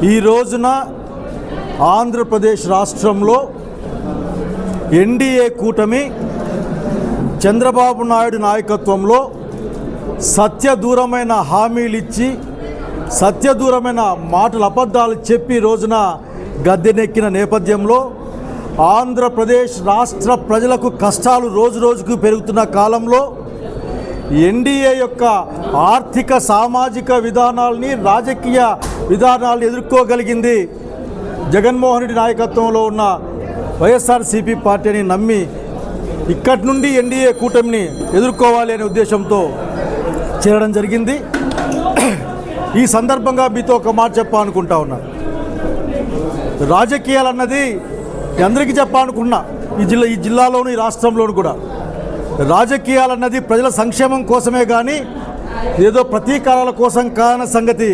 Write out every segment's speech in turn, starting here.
ఈ రోజున ఆంధ్రప్రదేశ్ రాష్ట్రంలో ఎన్డీఏ కూటమి చంద్రబాబు నాయుడు నాయకత్వంలో సత్యదూరమైన హామీలు ఇచ్చి సత్యదూరమైన మాటలు అబద్ధాలు చెప్పి రోజున గద్దెనెక్కిన నేపథ్యంలో ఆంధ్రప్రదేశ్ రాష్ట్ర ప్రజలకు కష్టాలు రోజురోజుకు పెరుగుతున్న కాలంలో ఎన్డీఏ యొక్క ఆర్థిక సామాజిక విధానాల్ని రాజకీయ విధానాలను ఎదుర్కోగలిగింది జగన్మోహన్ రెడ్డి నాయకత్వంలో ఉన్న వైఎస్ఆర్సీపీ పార్టీని నమ్మి ఇక్కడి నుండి ఎన్డీఏ కూటమిని ఎదుర్కోవాలి అనే ఉద్దేశంతో చేరడం జరిగింది. ఈ సందర్భంగా మీతో ఒక మాట చెప్పాలనుకుంటా ఉన్నా. రాజకీయాలు అన్నది అందరికీ చెప్పాలనుకున్నా, ఈ జిల్లాలోను ఈ రాష్ట్రంలోను కూడా రాజకీయాలు అన్నది ప్రజల సంక్షేమం కోసమే కానీ ఏదో ప్రతీకారాల కోసం కాని సంగతి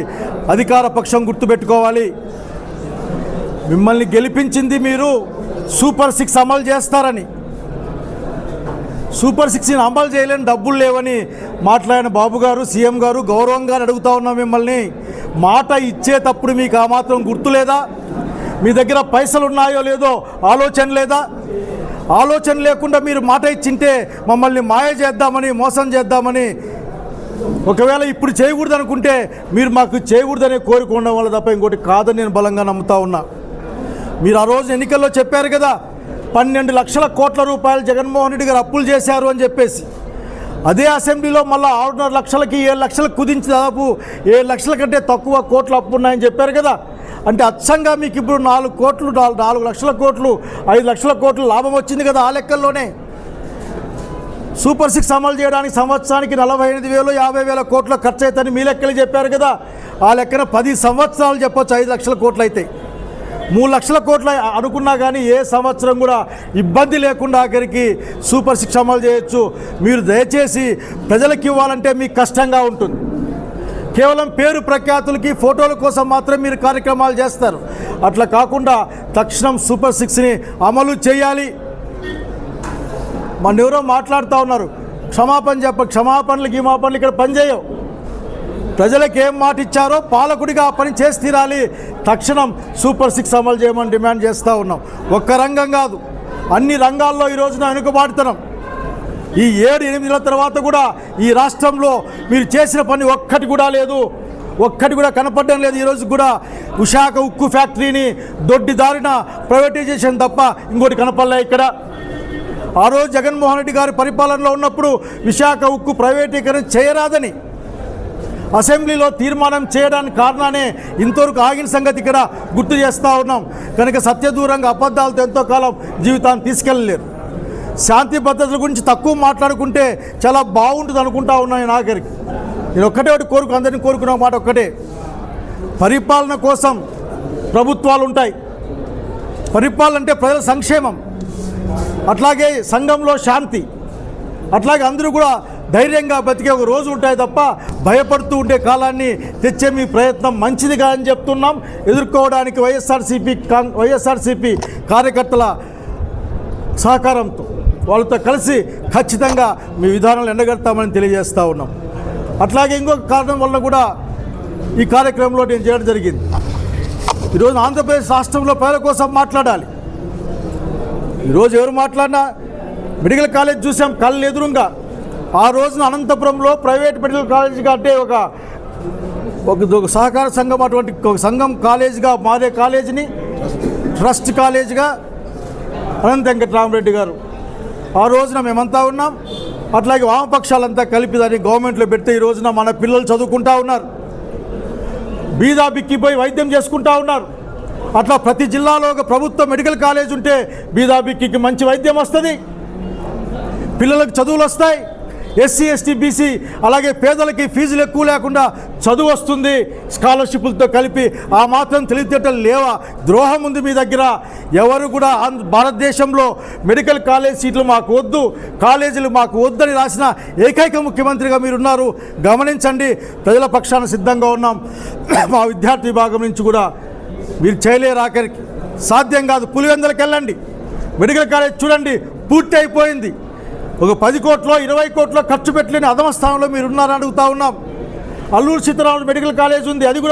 అధికార పక్షం గుర్తుపెట్టుకోవాలి. మిమ్మల్ని గెలిపించింది మీరు సూపర్ 6 అమలు చేస్తారని, సూపర్ 6ని అమలు చేయలేని డబ్బులు లేవని మాట్లాడిన బాబు గారు, సీఎం గారు గౌరవంగా అడుగుతా ఉన్నాం మిమ్మల్ని. మాట ఇచ్చేటప్పుడు మీకు ఆ మాత్రం గుర్తు లేదా? మీ దగ్గర పైసలు ఉన్నాయో లేదో ఆలోచన లేదా? ఆలోచన లేకుండా మీరు మాట ఇచ్చింటే మమ్మల్ని మాయ చేద్దామని, మోసం చేద్దామని, ఒకవేళ ఇప్పుడు చేయకూడదు అనుకుంటే మీరు మాకు చేయకూడదనే కోరిక ఉండడం వల్ల తప్ప ఇంకోటి కాదని నేను బలంగా నమ్ముతా ఉన్నా. మీరు ఆ రోజు ఎన్నికల్లో చెప్పారు కదా, 12 లక్షల కోట్ల రూపాయలు జగన్మోహన్ రెడ్డి గారు అప్పులు చేశారు అని చెప్పేసి. అదే అసెంబ్లీలో మళ్ళీ 6.5 లక్షలకి 7 లక్షలకు కుదించి దాదాపు 7 లక్షల కంటే తక్కువ కోట్ల అప్పు ఉన్నాయని చెప్పారు కదా. అంటే అచ్చంగా మీకు ఇప్పుడు 4 లక్షల కోట్లు 5 లక్షల కోట్లు లాభం వచ్చింది కదా. ఆ లెక్కల్లోనే సూపర్ 6 అమలు చేయడానికి సంవత్సరానికి 48,000 50,000 కోట్ల ఖర్చు అవుతుందని మీ లెక్కలు చెప్పారు కదా. ఆ లెక్కన 10 సంవత్సరాలు చెప్పొచ్చు 5 లక్షల కోట్లు అయితే. 3 లక్షల కోట్ల అనుకున్నా కానీ ఏ సంవత్సరం కూడా ఇబ్బంది లేకుండా ఆఖరికి సూపర్ 6 అమలు చేయొచ్చు. మీరు దయచేసి ప్రజలకు ఇవ్వాలంటే మీకు కష్టంగా ఉంటుంది. కేవలం పేరు ప్రఖ్యాతులకి ఫోటోల కోసం మాత్రం మీరు కార్యక్రమాలు చేస్తారు. అట్లా కాకుండా తక్షణం సూపర్ 6ని అమలు చేయాలి. మన ఎవరో మాట్లాడుతూ ఉన్నారు, క్షమాపణలు గిమాపణలు ఇక్కడ పనిచేయవు. ప్రజలకు ఏం మాట ఇచ్చారో పాలకుడిగా ఆ పని చేసి తీరాలి. తక్షణం సూపర్ 6 అమలు చేయమని డిమాండ్ చేస్తూ ఉన్నాం. ఒక్క రంగం కాదు, అన్ని రంగాల్లో ఈ రోజున వెనుకబాటుతనం. ఈ 7-8 నెలల తర్వాత కూడా ఈ రాష్ట్రంలో మీరు చేసిన పని ఒక్కటి కూడా లేదు, ఒక్కటి కూడా కనపడడం లేదు. ఈరోజు కూడా విశాఖ ఉక్కు ఫ్యాక్టరీని దొడ్డిదారిన ప్రైవేటైజేషన్ తప్ప ఇంకోటి కనపడలే ఇక్కడ. ఆ రోజు జగన్మోహన్ రెడ్డి గారి పరిపాలనలో ఉన్నప్పుడు విశాఖ ఉక్కు ప్రైవేటీకరణ చేయరాదని అసెంబ్లీలో తీర్మానం చేయడానికి కారణానే ఇంతవరకు ఆగిన సంగతి ఇక్కడ గుర్తు చేస్తూ ఉన్నాం. కనుక సత్యదూరంగా అబద్ధాలతో ఎంతో కాలం జీవితాన్ని తీసుకెళ్ళలేరు. శాంతి భద్రతల గురించి తక్కువ మాట్లాడుకుంటే చాలా బాగుంటుంది అనుకుంటా ఉన్నాను. నాగరికి నేను ఒకటి అందరినీ కోరుకున్న మాట ఒక్కటే, పరిపాలన కోసం ప్రభుత్వాలు ఉంటాయి. పరిపాలన అంటే ప్రజల సంక్షేమం, అట్లాగే సంఘంలో శాంతి, అట్లాగే అందరూ కూడా ధైర్యంగా బతికే ఒక రోజు ఉంటాయి తప్ప భయపడుతూ ఉండే కాలాన్ని తెచ్చే మీ ప్రయత్నం మంచిదిగా అని చెప్తున్నాం. ఎదుర్కోవడానికి వైఎస్ఆర్సీపీ కార్యకర్తల సహకారంతో వాళ్ళతో కలిసి ఖచ్చితంగా మీ విధానాలు ఎండగడతామని తెలియజేస్తూ ఉన్నాం. అట్లాగే ఇంకొక కారణం వల్ల కూడా ఈ కార్యక్రమంలో నేను చేయడం జరిగింది. ఈరోజు ఆంధ్రప్రదేశ్ రాష్ట్రంలో ప్రజల కోసం మాట్లాడాలి. ఈరోజు ఎవరు మాట్లాడినా మెడికల్ కాలేజ్ చూసాం కళ్ళు ఎదురుగా. ఆ రోజున అనంతపురంలో ప్రైవేట్ మెడికల్ కాలేజీగా అంటే ఒక సహకార సంఘం అటువంటి ఒక సంఘం కాలేజీగా మారే కాలేజీని ట్రస్ట్ కాలేజీగా అనంత వెంకటరామరెడ్డి గారు ఆ రోజున మేమంతా ఉన్నాం. అట్లాగే వామపక్షాలంతా కలిపి దాన్ని గవర్నమెంట్లో పెడితే ఈ రోజున మన పిల్లలు చదువుకుంటా ఉన్నారు, బీదా బిక్కిపోయి వైద్యం చేసుకుంటా ఉన్నారు. అట్లా ప్రతి జిల్లాలో ఒక ప్రభుత్వ మెడికల్ కాలేజ్ ఉంటే బీదా బిక్కికి మంచి వైద్యం వస్తుంది, పిల్లలకు చదువులు వస్తాయి. ఎస్సీ ఎస్టీ బీసీ అలాగే పేదలకి ఫీజులు ఎక్కువ లేకుండా చదువు వస్తుంది. స్కాలర్షిప్లతో కలిపి ఆ మాత్రం తెలివితేటలు లేవా? ద్రోహం ఉంది మీ దగ్గర. ఎవరు కూడా భారతదేశంలో మెడికల్ కాలేజ్ సీట్లు మాకు వద్దు, కాలేజీలు మాకు వద్దని రాసిన ఏకైక ముఖ్యమంత్రిగా మీరున్నారు. గమనించండి, ప్రజల పక్షాన సిద్ధంగా ఉన్నాం. మా విద్యార్థి విభాగం నుంచి కూడా మీరు చేయలేరు, ఆఖరికి సాధ్యం కాదు. పులివెందులకు వెళ్ళండి, మెడికల్ కాలేజ్ చూడండి, పూర్తి అయిపోయింది. ఒక 10 కోట్లో 20 కోట్లో ఖర్చు పెట్టలేని అధమ స్థానంలో మీరు ఉన్నారని అడుగుతా ఉన్నాం. అల్లూరు సీతారామరాజు మెడికల్ కాలేజ్ ఉంది, అది కూడా